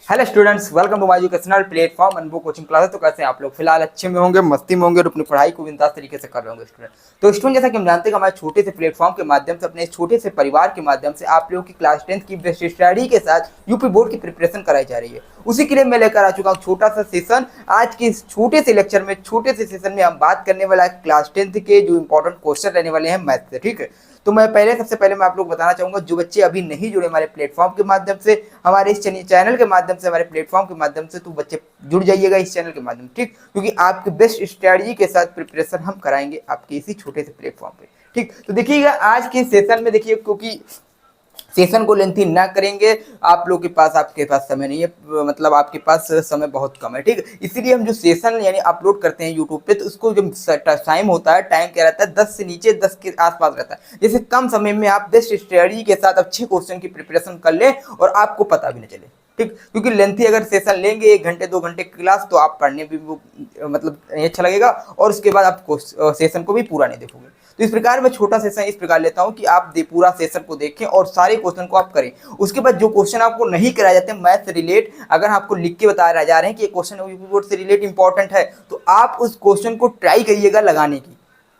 Hello students, welcome to my educational platform Anubhav coaching classes. तो कैसे हैं आप लोग? फिलहाल अच्छे में होंगे, मस्ती में होंगे और अपनी पढ़ाई को बिंदास तरीके से कर रहे होंगे स्टूडेंट। तो स्टूडेंट, जैसा कि हम जानते हैं कि हमारे छोटे से प्लेटफॉर्म के माध्यम से, अपने छोटे से परिवार के माध्यम से आप लोगों की क्लास 10 की बेस्ट स्टडी के साथ यूपी बोर्ड की प्रिपरेशन कराई जा रही है। उसी के लिए मैं लेकर आ चुका हूँ छोटा सा सेशन। आज के इस छोटे से लेक्चर में, छोटे से सेशन में हम बात करने वाला है क्लास 10 के जो इंपॉर्टेंट क्वेश्चन रहने वाले हैं मैथ से। ठीक है, तो मैं सबसे पहले मैं आप लोग बताना चाहूंगा, जो बच्चे अभी नहीं जुड़े हमारे प्लेटफॉर्म के माध्यम से, हमारे इस चैनल के माध्यम से, हमारे प्लेटफॉर्म के माध्यम से, तो बच्चे जुड़ जाइएगा इस चैनल के माध्यम से। ठीक, क्योंकि आपके बेस्ट स्ट्रेटजी के साथ प्रिपरेशन हम कराएंगे आपके इसी छोटे से प्लेटफॉर्म पे। ठीक, तो देखिएगा आज के सेशन में, देखिए क्योंकि सेशन को लेंथी ना करेंगे, आप लोग के पास आपके पास समय नहीं है, मतलब आपके पास समय बहुत कम है। ठीक, इसीलिए हम जो सेशन यानी अपलोड करते हैं यूट्यूब पे, तो उसको जो टाइम होता है, टाइम क्या रहता है, 10 से नीचे 10 के आसपास रहता है। जैसे कम समय में आप बेस्ट स्ट्रेटजी के साथ अच्छे क्वेश्चन की प्रिपरेशन कर लें और आपको पता भी नहीं चले। ठीक, क्योंकि लेंथी अगर सेशन लेंगे 1 घंटे 2 घंटे की क्लास, तो आप पढ़ने भी मतलब नहीं अच्छा लगेगा और उसके बाद आप सेशन को भी पूरा नहीं देखोगे। तो इस प्रकार मैं छोटा सेशन इस प्रकार लेता हूं कि आप पूरा सेशन को देखें और सारे क्वेश्चन को आप करें। उसके बाद जो क्वेश्चन आपको नहीं कराए जाते मैथ से रिलेट, अगर आपको लिख के बताया जा रहे हैं कि ये क्वेश्चन यूपी बोर्ड से रिलेट इंपॉर्टेंट है, तो आप उस क्वेश्चन को ट्राई करिएगा लगाने की।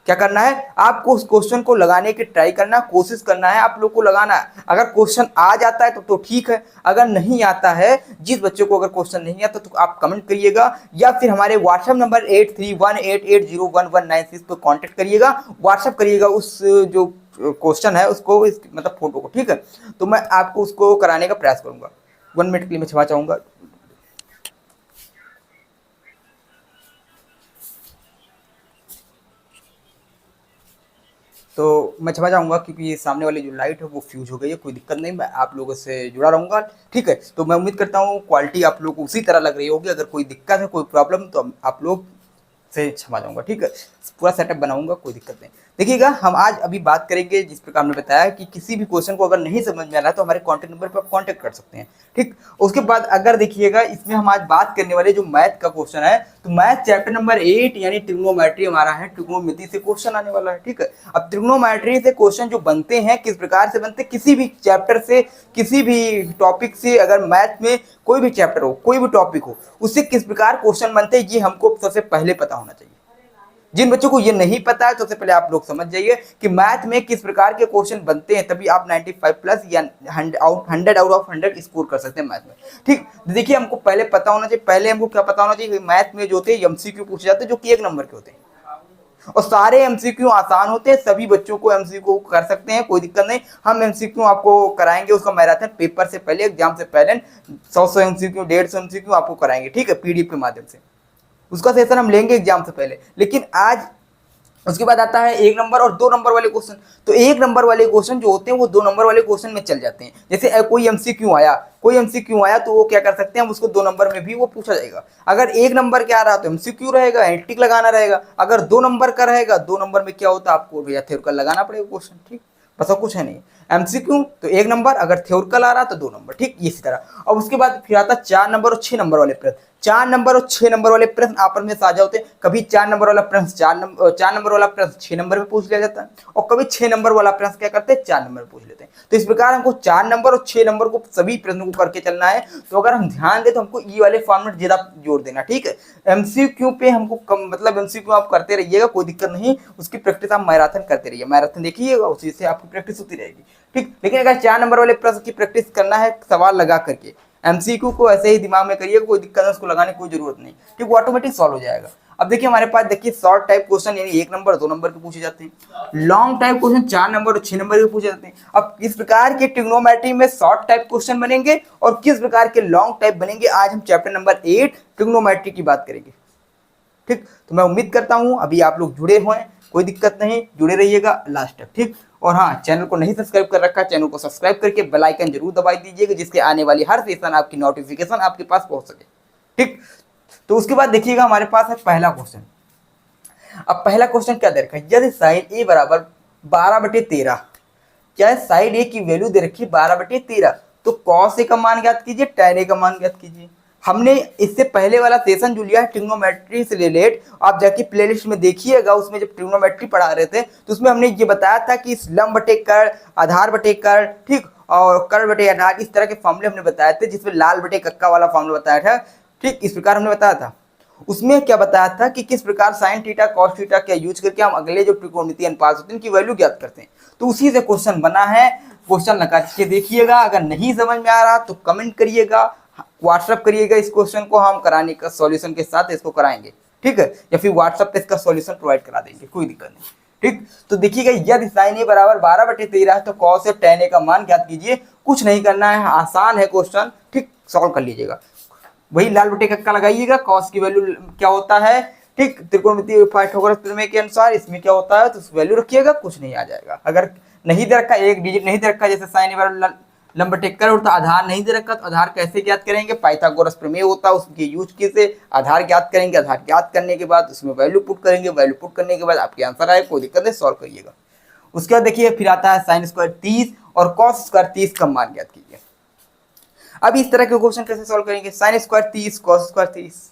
क्या करना है आपको? उस क्वेश्चन को लगाने की ट्राई करना, कोशिश करना है आप लोग को लगाना है। अगर क्वेश्चन आ जाता है तो ठीक है, अगर नहीं आता है, जिस बच्चे को अगर क्वेश्चन नहीं आता तो आप कमेंट करिएगा या फिर हमारे व्हाट्सएप नंबर 8318801196 पर कॉन्टेक्ट करिएगा, व्हाट्सएप करिएगा उस जो क्वेश्चन है उसको, मतलब फोटो को। ठीक है, तो मैं आपको उसको कराने का प्रयास करूंगा। 1 मिनट के लिए मैं क्षमा चाहूंगा। तो मैं क्षमा चाहूँगा क्योंकि सामने वाली जो लाइट है वो फ्यूज हो गई है। कोई दिक्कत नहीं, मैं आप लोगों से जुड़ा रहूँगा। ठीक है, तो मैं उम्मीद करता हूँ क्वालिटी आप लोगों को उसी तरह लग रही होगी। अगर कोई दिक्कत है, कोई प्रॉब्लम, तो आप लोग से क्षमा चाहूँगा। ठीक है, पूरा सेटअप बनाऊंगा, कोई दिक्कत नहीं। देखिएगा, हम आज अभी बात करेंगे, जिस प्रकार हमने बताया कि किसी भी क्वेश्चन को अगर नहीं समझ में आ रहा है तो हमारे कॉन्टैक्ट नंबर पर आप कॉन्टैक्ट कर सकते हैं। ठीक, उसके बाद अगर देखिएगा, इसमें हम आज बात करने वाले जो मैथ का क्वेश्चन है, तो मैथ चैप्टर नंबर 8 यानी ट्रिग्नोमेट्री हमारा है, ट्रिग्नोमेट्री से क्वेश्चन आने वाला है। ठीक है, अब ट्रिग्नोमेट्री से क्वेश्चन जो बनते हैं किस प्रकार से बनते हैं, किसी भी चैप्टर से, किसी भी टॉपिक से, अगर मैथ में कोई भी चैप्टर हो, कोई भी टॉपिक हो, उससे किस प्रकार क्वेश्चन बनते हैं, ये हमको सबसे पहले पता होना चाहिए। जिन बच्चों को ये नहीं पता है, तो सबसे पहले आप लोग समझ जाइए कि मैथ में किस प्रकार के क्वेश्चन बनते हैं, तभी आप 95 प्लस या 100 आउट ऑफ 100 स्कोर कर सकते हैं मैथ में। ठीक, देखिए हमको पहले पता होना चाहिए, पहले हमको क्या पता होना चाहिए कि मैथ में जो होते हैं एमसीक्यू पूछे जाते हैं, जो कि 1 नंबर के होते हैं और सारे एमसीक्यू आसान होते हैं, सभी बच्चों को एमसीक्यू कर सकते हैं, कोई दिक्कत नहीं। हम एमसीक्यू आपको कराएंगे, उसका मैराथन पेपर से पहले, एग्जाम से पहले 100 एमसीक्यू 150 एमसीक्यू आपको कराएंगे। ठीक है, पीडीएफ के माध्यम से उसका सेशन हम लेंगे एग्जाम से पहले। लेकिन आज उसके बाद आता है 1 नंबर और 2 नंबर वाले क्वेश्चन। तो 1 नंबर वाले क्वेश्चन जो होते हैं वो 2 नंबर वाले क्वेश्चन में चल जाते हैं। जैसे कोई एमसीक्यू आया, तो वो क्या कर सकते हैं, हम उसको 2 नंबर में भी वो पूछा जाएगा। अगर 1 नंबर क्या आ रहा तो एमसीक्यू रहेगा, टिक लगाना रहेगा। अगर 2 नंबर का रहेगा, 2 नंबर में क्या होता है, आपको भैया थ्योरिकल लगाना पड़ेगा क्वेश्चन। ठीक, बस और कुछ है नहीं। एमसीक्यू तो 1 नंबर, अगर थ्योरिकल आ रहा तो 2 नंबर। ठीक, इसी तरह। और उसके बाद फिर आता 4 नंबर और 6 नंबर वाले प्रश्न। 4 नंबर और 6 नंबर वाले प्रश्न आपस में साझा होते हैं। कभी 4 नंबर वाला प्रश्न 4 नंबर वाला प्रश्न 6 नंबर में पूछ लिया जाता है और कभी 6 नंबर वाला प्रश्न क्या करते हैं, 4 नंबर में पूछ लेते हैं। तो इस प्रकार हमको 4 नंबर और 6 नंबर को सभी प्रश्नों को करके चलना है। तो अगर हम ध्यान दें तो हमको ई वाले फॉर्मेट ज्यादा जोर देना। ठीक है, एमसीक्यू पे हमको कम, मतलब एमसीक्यू आप करते रहिएगा, कोई दिक्कत नहीं। उसकी प्रैक्टिस आप मैराथन करते रहिए, मैराथन देखिएगा, उसी से आपकी प्रैक्टिस होती रहेगी। ठीक, लेकिन अगर 4 नंबर वाले प्रश्न की प्रैक्टिस करना है सवाल लगा करके, एमसीक्यू को ऐसे ही दिमाग में करिएगा, कोई दिक्कत है, उसको लगाने की कोई जरूरत नहीं। ठीक, वो ऑटोमेटिक सॉल्व हो जाएगा। अब देखिए हमारे पास, देखिए शॉर्ट टाइप क्वेश्चन यानी 1 नंबर 2 नंबर के पूछे जाते हैं। लॉन्ग टाइप क्वेश्चन 4 नंबर और 6 नंबर के पूछे जाते हैं। अब किस प्रकार के ट्रिग्नोमेट्री में शॉर्ट टाइप क्वेश्चन बनेंगे और किस प्रकार के लॉन्ग टाइप बनेंगे, आज हम चैप्टर नंबर 8 ट्रिग्नोमेट्री की बात करेंगे। ठीक, तो मैं उम्मीद करता हूं अभी आप लोग जुड़े हुए हैं, कोई दिक्कत नहीं, जुड़े रहिएगा लास्ट तक। ठीक, और हाँ, चैनल को नहीं सब्सक्राइब कर रखा, चैनल को सब्सक्राइब करके बेल आइकन जरूर दबाई दीजिएगा, जिसके आने वाली हर सेशन आपकी नोटिफिकेशन आपके पास पहुंच सके। ठीक, तो उसके बाद देखिएगा हमारे पास है पहला क्वेश्चन। अब पहला क्वेश्चन क्या दे रखा है, यदि साइन ए बराबर 12/13, क्या है, साइड ए की वैल्यू दे रखी है 12/13, तो कॉस ए का मान ज्ञात कीजिए, tan ए का मान ज्ञात कीजिए। हमने इससे पहले वाला सेशन जो लिया है ट्रिग्नोमेट्री से रिलेट, आप जाके प्लेलिस्ट में देखिएगा, उसमें जब ट्रिग्नोमेट्री पढ़ा रहे थे तो उसमें हमने ये बताया था कि लंब बटे कर्ण, आधार बटे कर्ण, ठीक, और कर्ल बटे आधार, इस तरह के फॉर्मूले हमने बताए थे, जिसमें लाल बटे कक्का वाला फॉर्मूला बताया था। ठीक, इस प्रकार हमने बताया था। उसमें क्या बताया था कि किस प्रकार साइन थीटा कॉस थीटा का यूज करके हम अगले जो त्रिकोणमितीय अनुपात होते हैं उनकी वैल्यू ज्ञात करते हैं। तो उसी से क्वेश्चन बना है, क्वेश्चन लगा के देखिएगा। अगर नहीं समझ में आ रहा तो कमेंट करिएगा, व्हाट्सअप करिएगा, इस क्वेश्चन को हम कराने का सॉल्यूशन के साथ इसको कराएंगे, ठीक है, या फिर व्हाट्सएप पे इसका सॉल्यूशन प्रोवाइड करा देंगे, कोई दिक्कत नहीं। ठीक, तो देखिएगा यदि साइन ए बराबर 12/13 है तो कॉस ए tan ए का मान ज्ञात कीजिए। कुछ नहीं करना है, आसान है क्वेश्चन, ठीक, सॉल्व कर लीजिएगा। वही लाल बटे कक्का लगाइएगा, कॉस की वैल्यू क्या होता है, ठीक, त्रिकोणमितीय पाइथागोरस प्रमेय के अनुसार इसमें क्या होता है तो उस वैल्यू रखिएगा, कुछ नहीं आ जाएगा। अगर नहीं दे रखा, एक डिजिट नहीं दे रखा, जैसे साइन ए बराबर लंब बटे कर होता, आधार नहीं दे रखा तो आधार कैसे ज्ञात करेंगे, पाइथागोरस प्रमेय होता है, उसके यूज के से आधार ज्ञात करेंगे। आधार ज्ञात करने के बाद उसमें वैल्यू पुट करेंगे, वैल्यू पुट करने के बाद आपके आंसर आए, कोई दिक्कत नहीं, सॉल्व करिएगा। उसके बाद देखिए फिर आता है साइन स्क्वायर 30 और कॉस स्क्वायर 30 का मान ज्ञात कीजिए। अब इस तरह के क्वेश्चन कैसे सॉल्व करेंगे, साइन स्क्वायर 30 कॉस स्क्वायर 30।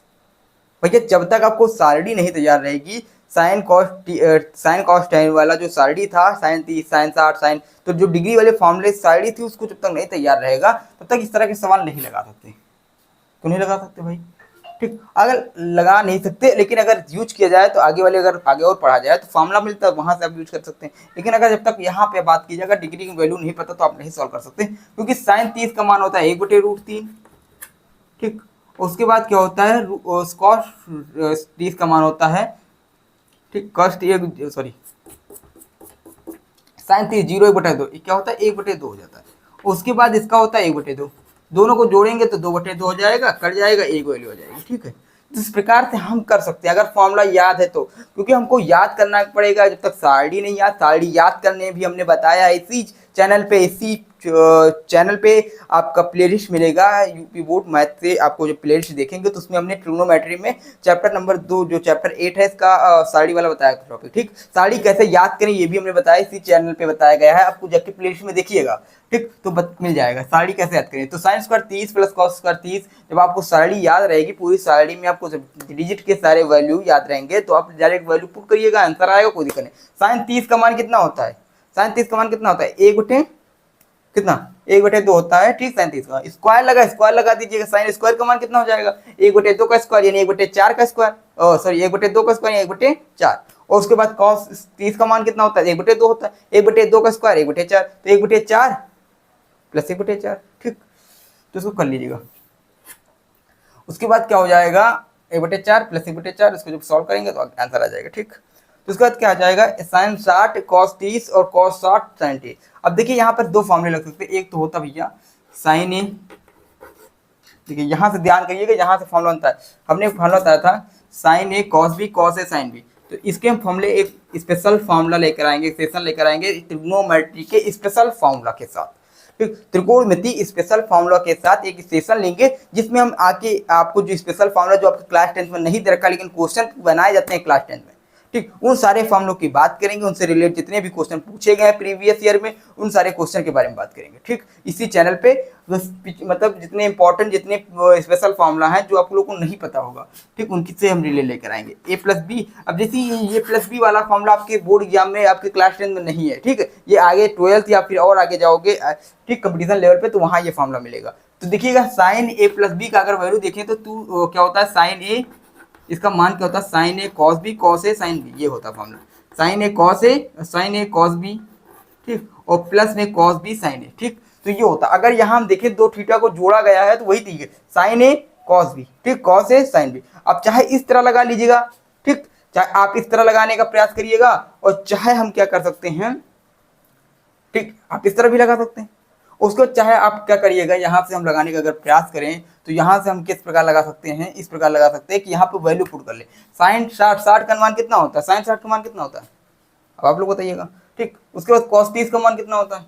भैया जब तक आपको सारणी नहीं तैयार रहेगी, साइन कॉस tan वाला जो सारणी था, साइन 30 साइन 60 साइन, तो जो डिग्री वाले फॉर्मूले सारणी थी उसको जब तक नहीं तैयार रहेगा तब तक इस तरह के सवाल नहीं लगा सकते। तो नहीं लगा सकते भाई, ठीक, अगर लगा नहीं सकते, लेकिन अगर यूज किया जाए तो आगे वाले, अगर आगे और पढ़ा जाए तो फॉर्मूला मिलता है, वहां से आप यूज कर सकते हैं। लेकिन अगर जब तक यहाँ पे बात की जाएगा डिग्री की वैल्यू नहीं पता तो आप नहीं सॉल्व कर सकते, क्योंकि साइन 30 का मान होता है 1/√3, ठीक। उसके बाद क्या होता है, कॉस 30 का मान होता है, ठीक, कॉस सॉरी साइन 30 0/2, क्या होता है 1/2 हो जाता है। उसके बाद इसका होता है 1/2, दोनों को जोड़ेंगे तो 2/2 हो जाएगा, कट जाएगा, एक वैल्यू हो जाएगी, ठीक है। तो इस प्रकार से हम कर सकते हैं अगर फॉर्मूला याद है तो, क्योंकि हमको याद करना पड़ेगा, जब तक सारणी नहीं याद, सारणी याद करने भी हमने बताया इसी चैनल पे, इसी चैनल पे आपका प्लेलिस्ट मिलेगा यूपी बोर्ड मैथ से। आपको जो प्लेलिस्ट देखेंगे तो उसमें हमने ट्रिग्नोमेट्री में चैप्टर नंबर 2 जो चैप्टर 8 है इसका सारणी वाला बताया टॉपिक, ठीक, सारणी कैसे याद करें ये भी हमने बताया, इसी चैनल पे बताया गया है, आपको जाके प्लेलिस्ट में देखिएगा, ठीक, तो मिल जाएगा सारणी कैसे याद करें। तो sine square 30 plus cos square 30, जब आपको सारणी याद रहेगी, पूरी सारणी में आपको डिजिट के सारे वैल्यू याद रहेंगे तो आप डायरेक्ट वैल्यू पुट करिएगा, आंसर आएगा, कोई दिक्कत नहीं। साइन 30 का मान कितना होता है, साइन 30 का मान कितना होता है, 1/2 होता है, ठीक, साइन 30 का स्क्वायर लगा दीजिएगा, साइन स्क्वायर का मान कितना हो जाएगा 1/2 का स्क्वायर यानी 1/4 का स्क्वायर, सॉरी 1/2 का स्क्वायर यानी 1/4। और उसके बाद cos 30 का मान कितना होता है 1/2 होता है, 1/2 का स्क्वायर 1/4, तो 1/4 प्लस 1/4, ठीक, तो इसको कर लीजिएगा। उसके बाद क्या हो जाएगा 1/4 प्लस 1/4, इसको जब सॉल्व करेंगे तो आंसर आ जाएगा, ठीक। तो उसके बाद क्या आ जाएगा साइन 60 कॉस 30 और कॉस 60 साइन 30। अब देखिए यहाँ पर दो फॉर्मूले लग सकते हैं, एक तो होता भैया साइन ए, देखिए यहाँ से ध्यान करिएगा, यहाँ से फॉर्मूला बनता है, हमने फॉर्मूला बताया था sign A cos B cos A sine B, तो इसके हम फॉर्मूले एक स्पेशल फॉर्मूला लेकर आएंगे, सेशन लेकर आएंगे ट्रिग्नोमेट्री के स्पेशल फॉर्मूला के साथ, ठीक, त्रिकोणमिति स्पेशल फॉर्मूला के साथ एक सेशन लेंगे, जिसमें हम आके आपको जो स्पेशल फॉर्मूला जो आपके क्लास 10 में नहीं दे रखा लेकिन क्वेश्चन बनाए जाते हैं क्लास 10 में, ठीक, उन सारे फॉर्मूलों की बात करेंगे, उनसे रिलेटेड जितने भी क्वेश्चन पूछे गए हैं प्रीवियस ईयर में उन सारे क्वेश्चन के बारे में बात करेंगे, ठीक, इसी चैनल पे। मतलब जितने इंपॉर्टेंट जितने स्पेशल फॉर्मूला हैं जो आप लोगों को नहीं पता होगा, ठीक, उनकी से हम रिले लेकर आएंगे a+b। अब जैसे ये +b वाला फॉर्मूला आपके बोर्ड एग्जाम में आपके क्लास 10 में नहीं है, ठीक है, ये आगे 12th या फिर और आगे जाओगे, ठीक, कंपटीशन लेवल पे, तो वहाँ ये फॉर्मूला मिलेगा। तो देखिएगा साइन a+b का अगर वैल्यू देखें तो क्या होता है साइन ए, इसका मान क्या होता है sign A cos B cos A sine B, ये होता है फॉर्मूला, साइन ए कॉस बी, ठीक, और प्लस में कॉस बी साइन ए, ठीक, तो ये होता है। अगर यहाँ हम देखें दो थीटा को जोड़ा गया है तो वही ठीक है, साइन ए कॉस बी, ठीक, कॉस ए साइन बी। अब चाहे इस तरह लगा लीजिएगा, ठीक, चाहे आप इस तरह लगाने का प्रयास करिएगा, और चाहे हम क्या कर सकते हैं, ठीक, आप इस तरह भी लगा सकते हैं। उसको चाहे आप क्या करिएगा, यहाँ से हम लगाने का अगर प्रयास करें तो यहाँ से हम किस प्रकार लगा सकते हैं, इस प्रकार लगा सकते हैं कि यहाँ पे वैल्यू पुट कर ले। साइन 60 का मान कितना होता है, साइन 60 का मान कितना होता है, अब आप लोग बताइएगा, ठीक। उसके बाद कॉस 30 का मान कितना होता है,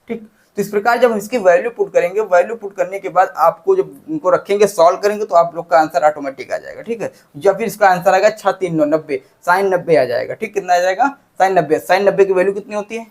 ठीक। तो इस प्रकार जब हम इसकी वैल्यू पुट करेंगे, वैल्यू पुट करने के बाद आपको जब इनको रखेंगे सॉल्व करेंगे तो आप लोग का आंसर ऑटोमेटिक आ जाएगा, ठीक है। या फिर इसका आंसर आएगा 6 3 9 90, साइन 90 आ जाएगा, ठीक, कितना आ जाएगा साइन 90। साइन 90 की वैल्यू कितनी होती है,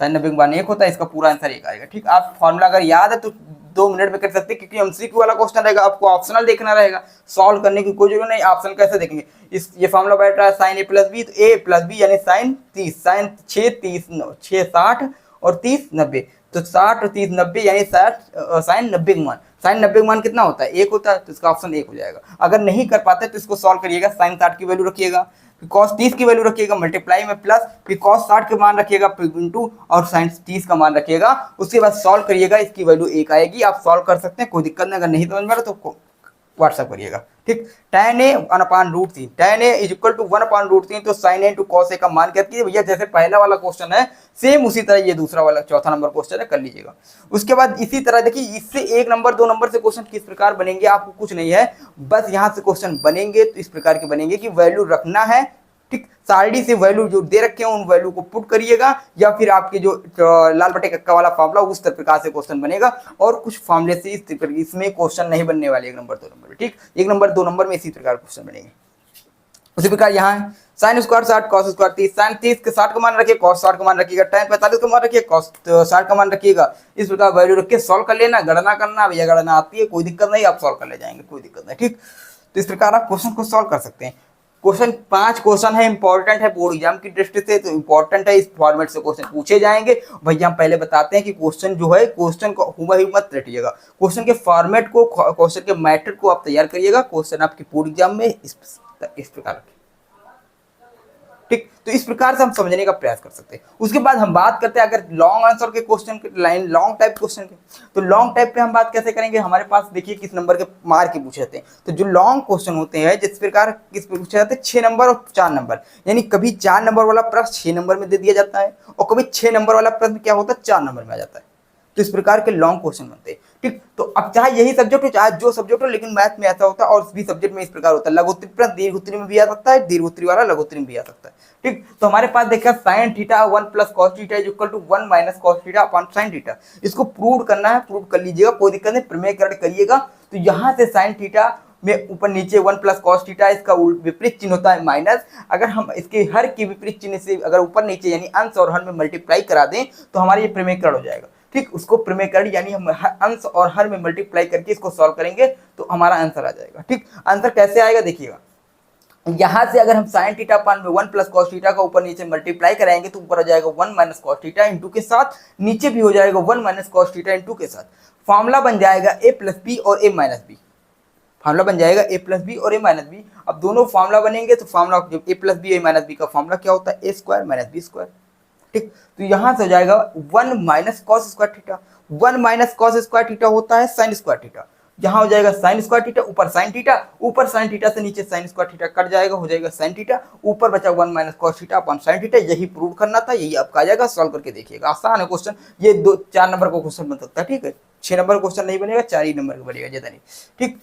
साइन 90 का मान 1 होता है, इसका पूरा आंसर 1 आएगा, ठीक। आप फॉर्मूला अगर याद है तो 2 मिनट में कर सकते हैं, क्योंकि एमसीक्यू वाला क्वेश्चन रहेगा, आपको ऑप्शनल देखना रहेगा, सॉल्व करने की कोई जरूरत नहीं। ऑप्शन कैसे देखेंगे, ये फॉर्मूला बैठ रहा है साइन a+b, तो a+b यानी साइन 30, साइन 6 30 6 60 और 30 90, तो 60 और 30 90 यानी 60 साइन 90 का मान, साइन 90 का मान कितना होता है 1 होता है, तो इसका ऑप्शन 1 हो जाएगा। अगर नहीं कर पाते तो इसको सॉल्व करिएगा, साइन 60 की वैल्यू रखिएगा, फिर कॉस 30 की वैल्यू रखिएगा मल्टीप्लाई में प्लस, फिर कॉस 60 का मान रखिएगा इंटू और साइन 30 का मान रखिएगा, उसके बाद सॉल्व करिएगा, इसकी वैल्यू 1 आएगी। आप सॉल्व कर सकते हैं, कोई दिक्कत नहीं। अगर नहीं समझ में आ रहा तो व्हाट्सअप करिएगा, ठीक। tan a 1/√3, tan a is equal to 1/√3, तो sin a into cos a का मान ज्ञात कीजिए। भैया जैसे पहला वाला क्वेश्चन है सेम उसी तरह ये दूसरा वाला चौथा नंबर क्वेश्चन है, कर लीजिएगा। उसके बाद इसी तरह देखिए, इससे 1 नंबर 2 नंबर से क्वेश्चन किस प्रकार बनेंगे, आपको कुछ नहीं है, बस यहाँ से क्वेश्चन बनेंगे तो इस प्रकार के बनेंगे कि वैल्यू रखना है, ठीक। सारडी से वैल्यू जो दे रखे हैं उन वैल्यू को पुट करिएगा, या फिर आपके जो लाल बटे कक्का वाला फॉर्मूला उस प्रकार से क्वेश्चन बनेगा। और कुछ फॉर्मूले से इसमें क्वेश्चन नहीं बनने वाले 1 नंबर 2 नंबर में, ठीक। 1 नंबर 2 नंबर में इसी प्रकार क्वेश्चन बनेंगे। उसी प्रकार यहाँ है sine square 60 cos square 30, sine 30 के 60 का मान रखिए, कॉस 60 का मान रखिएगा, tan 45 का मान रखिए, कॉस 60 का मान रखिएगा। इस प्रकार वैल्यू रख के सॉल्व कर लेना, गणना करना, भैया गणना आती है, कोई दिक्कत नहीं, आप सॉल्व कर ले जाएंगे, कोई दिक्कत नहीं, ठीक। तो इस प्रकार आप क्वेश्चन को सॉल्व कर सकते हैं। क्वेश्चन 5 क्वेश्चन है, इंपॉर्टेंट है बोर्ड एग्जाम की दृष्टि से, तो इंपॉर्टेंट है, इस फॉर्मेट से क्वेश्चन पूछे जाएंगे। भैया हम पहले बताते हैं कि क्वेश्चन जो है, क्वेश्चन को हुबहू मत रटिएगा, क्वेश्चन के फॉर्मेट को, क्वेश्चन के मैथड को आप तैयार करिएगा। क्वेश्चन आपकी बोर्ड एग्जाम में इस प्रकार, ठीक। तो इस प्रकार से हम समझने का प्रयास कर सकते हैं। उसके बाद हम बात करते हैं अगर लॉन्ग आंसर के क्वेश्चन के, लाइन लॉन्ग टाइप क्वेश्चन के, तो लॉन्ग टाइप पे हम बात कैसे करेंगे। हमारे पास देखिए किस नंबर के मार के पूछे जाते हैं, तो जो लॉन्ग क्वेश्चन होते हैं जिस प्रकार किस पे पूछे जाते हैं 6 नंबर और 4 नंबर, यानी कभी 4 नंबर वाला प्रश्न 6 नंबर में दे दिया जाता है और कभी 6 नंबर वाला प्रश्न क्या होता है 4 नंबर में आ जाता है। तो इस प्रकार के लॉन्ग क्वेश्चन बनते हैं, ठीक। तो अब चाहे यही सब्जेक्ट हो चाहे जो सब्जेक्ट हो, लेकिन मैथ में ऐसा होता है, और भी सब्जेक्ट में इस प्रकार होता है, लघुत्तरी प्रश्न दीर्घोत्तरी में भी आ सकता है, दीर्घोत्तरी वाला लघुत्तरी में भी आ सकता है, ठीक। तो हमारे पास देखा sine theta 1 plus cos theta is equal to 1 minus cos theta upon sine theta. इसको प्रूव करना है, प्रूव कर लीजिएगा, कोई दिक्कत नहीं, प्रमेयकरण करिएगा। तो यहाँ से साइन थीटा में ऊपर नीचे 1 प्लस कॉस थीटा, इसका विपरीत चिन्ह होता है माइनस। अगर हम इसके हर के विपरीत चिन्ह से अगर ऊपर नीचे यानी अंश और हर में मल्टीप्लाई करा दें तो हमारा ये प्रमेयकरण हो जाएगा, ठीक। उसको प्रमेयकरण यानी हम अंश और हर में मल्टीप्लाई करके इसको सॉल्व करेंगे तो हमारा आंसर आ जाएगा, ठीक। आंसर कैसे आएगा देखिएगा, यहाँ से अगर हम साइन थीटा पान में 1 प्लस कॉस थीटा का ऊपर नीचे मल्टीप्लाई कराएंगे तो ऊपर हो जाएगा 1 माइनस कॉस थीटा इंटू के साथ, नीचे भी हो जाएगा 1 माइनस कॉस थीटा इंटू के साथ। फॉर्मूला बन जाएगा a प्लस बी और a माइनस बी, फॉर्मूला बन जाएगा a प्लस बी और a माइनस बी। अब दोनों फॉर्मूला बनेंगे तो formula a plus B a minus B का फॉर्मूला क्या होता है a square minus B square, ठीक। तो यहाँ से हो जाएगा 1 minus cos square theta, 1 minus cos square theta होता है साइन स्क्वायर थीटा, यहाँ हो जाएगा साइन स्क्वायर थीटा ऊपर साइन थीटा, ऊपर साइन थीटा से नीचे साइन स्क्वायर थीटा कट जाएगा, हो जाएगा साइन थीटा, ऊपर बचा 1 minus cos theta upon sine theta. यही प्रूव करना था, यही आपका आ जाएगा। सॉल्व करके देखिएगा, आसान है क्वेश्चन, ये 4 नंबर का क्वेश्चन बन सकता है, ठीक है। 6 नंबर क्वेश्चन नहीं बनेगा, 4 ही नंबर का बनेगा, ज्यादा नहीं, ठीक।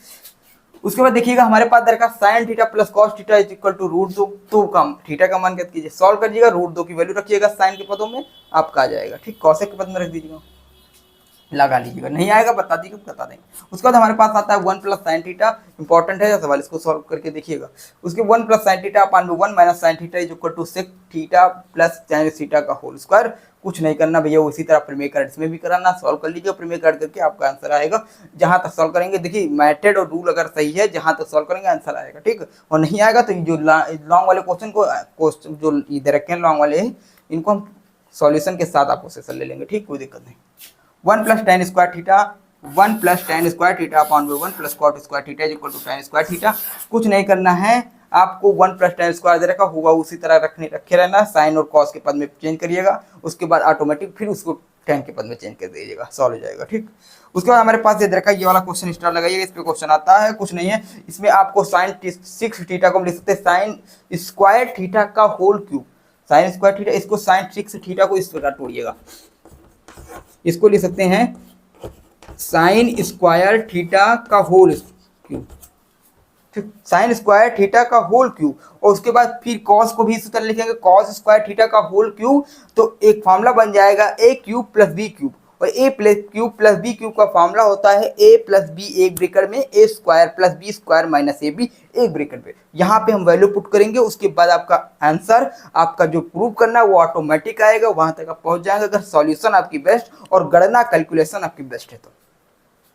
उसके बाद देखिएगा हमारे पास दरकार sine theta plus cos theta is equal to √2, तो कम थीटा का मान ज्ञात कीजिए, सॉल्व करिएगा, √2 की वैल्यू रखिएगा साइन के पदों में, आपका आ जाएगा, ठीक। कॉसेक के पद में रख दीजिएगा, लगा लीजिएगा, नहीं आएगा बता दीजिएगा, बता देंगे। उसके बाद हमारे पास आता है 1 प्लस साइन थीटा, इंपॉर्टेंट है सवाल, इसको सॉल्व करके देखिएगा। उसके 1 प्लस साइन थीटा अपान में 1 minus sine theta is equal to sec theta plus tan theta का होल स्क्वायर। कुछ नहीं करना भैया, उसी तरह प्रमेयकरण इसमें भी कराना, सॉल्व कर लीजिए, प्रमेयकरण करके आपका आंसर आएगा। जहां तक सॉल्व करेंगे देखिए मैथड और रूल अगर सही है, जहां तक सॉल्व करेंगे आंसर आएगा, ठीक। और नहीं आएगा तो जो लॉन्ग वाले क्वेश्चन जो इधर रखे हैं लॉन्ग वाले, इनको हम सॉल्यूशन के साथ आपको सेशन ले लेंगे, ठीक, कोई दिक्कत नहीं। 1 plus tan square theta, 1 plus tan square theta upon 1 plus cot square theta is equal to tan square theta. कुछ नहीं करना है आपको, 1 प्लस tan स्क्वायर दे रखा होगा उसी तरह रखे रहना, साइन और कॉस के पद में चेंज करिएगा, उसके बाद ऑटोमेटिक फिर उसको tan के पद में चेंज कर दीजिएगा, सॉल्व हो जाएगा, ठीक। उसके बाद हमारे पास ये दे रखा, ये वाला क्वेश्चन स्टार लगाइएगा, इस पे क्वेश्चन आता है, कुछ नहीं है इसमें। आपको साइन 6 थीटा को हम लिख सकते हैं साइन स्क्वायर थीटा का whole cube, sine square theta, इसको साइन 6 थीटा को इस प्रकार तोड़िएगा, इसको लिख सकते हैं साइन स्क्वायर थीटा का होल क्यूब, ठीक, साइन स्क्वायर थीटा का होल क्यूब। और उसके बाद फिर कॉस को भी इसी तरह लिखेंगे, कॉस स्क्वायर थीटा का होल क्यूब। तो एक फॉर्मूला बन जाएगा a cube plus B cube, और a cube plus B cube का फॉर्मूला होता है a प्लस बी एक ब्रेकेट में a square plus B square minus A B एक ब्रेकेट में। यहाँ पे हम वैल्यू पुट करेंगे, उसके बाद आपका आंसर, आपका जो प्रूव करना है वो ऑटोमेटिक आएगा, वहां तक आप पहुंच जाएंगे अगर सॉल्यूशन आपकी बेस्ट और गणना कैलकुलेशन आपकी बेस्ट है तो,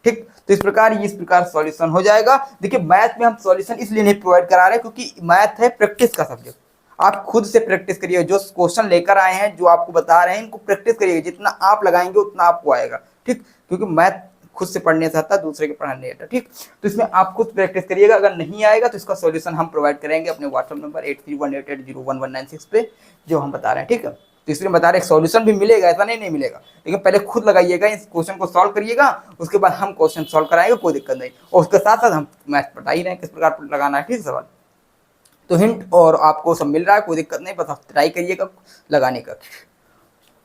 ठीक। तो इस प्रकार सॉल्यूशन हो जाएगा। देखिए मैथ में हम सॉल्यूशन इसलिए नहीं प्रोवाइड करा रहे क्योंकि मैथ है प्रैक्टिस का सब्जेक्ट, आप खुद से प्रैक्टिस करिए, जो क्वेश्चन लेकर आए हैं, जो आपको बता रहे हैं, इनको प्रैक्टिस करिए, जितना आप लगाएंगे उतना आपको आएगा, ठीक। क्योंकि मैथ खुद से पढ़ने से आता, दूसरे के पढ़ाने नहीं आता, ठीक। तो इसमें आप खुद प्रैक्टिस करिएगा, अगर नहीं आएगा तो इसका सॉल्यूशन हम प्रोवाइड करेंगे अपने व्हाट्सएप नंबर 8318801196 पे, जो हम बता रहे हैं, ठीक है। तो इसलिए बता रहे हैं सॉल्यूशन भी मिलेगा, ऐसा नहीं मिलेगा, लेकिन पहले खुद लगाइएगा, इस क्वेश्चन को सॉल्व करिएगा, उसके बाद हम क्वेश्चन सॉल्व कराएंगे, कोई दिक्कत नहीं, और उसके साथ साथ हम मैथ बता ही रहे हैं किस प्रकार लगाना है, ठीक सवाल। तो हिंट और आपको सब मिल रहा है, कोई दिक्कत नहीं, बस आप ट्राई करिएगा लगाने का।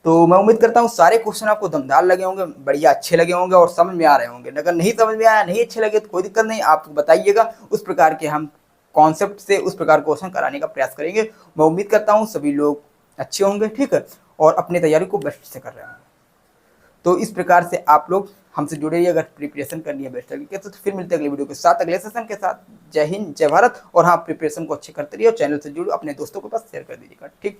तो मैं उम्मीद करता हूँ सारे क्वेश्चन आपको दमदार लगे होंगे, बढ़िया अच्छे लगे होंगे और समझ में आ रहे होंगे। अगर नहीं समझ में आया, नहीं अच्छे लगे तो कोई दिक्कत नहीं, आप बताइएगा, उस प्रकार के हम कॉन्सेप्ट से उस प्रकार क्वेश्चन कराने का प्रयास करेंगे। मैं उम्मीद करता हूँ सभी लोग अच्छे होंगे, ठीक है, और अपनी तैयारी को बेस्ट से कर रहे होंगे। तो इस प्रकार से आप लोग हमसे जुड़े रहिए, अगर प्रिपरेशन करनी है बेस्ट तरीके से। तो फिर मिलते हैं अगले वीडियो के साथ, अगले सेशन के साथ। जय हिंद, जय भारत। और हाँ, प्रिपरेशन को अच्छे करते रहिए और चैनल से जुड़ो, अपने दोस्तों के पास शेयर कर दीजिएगा, ठीक।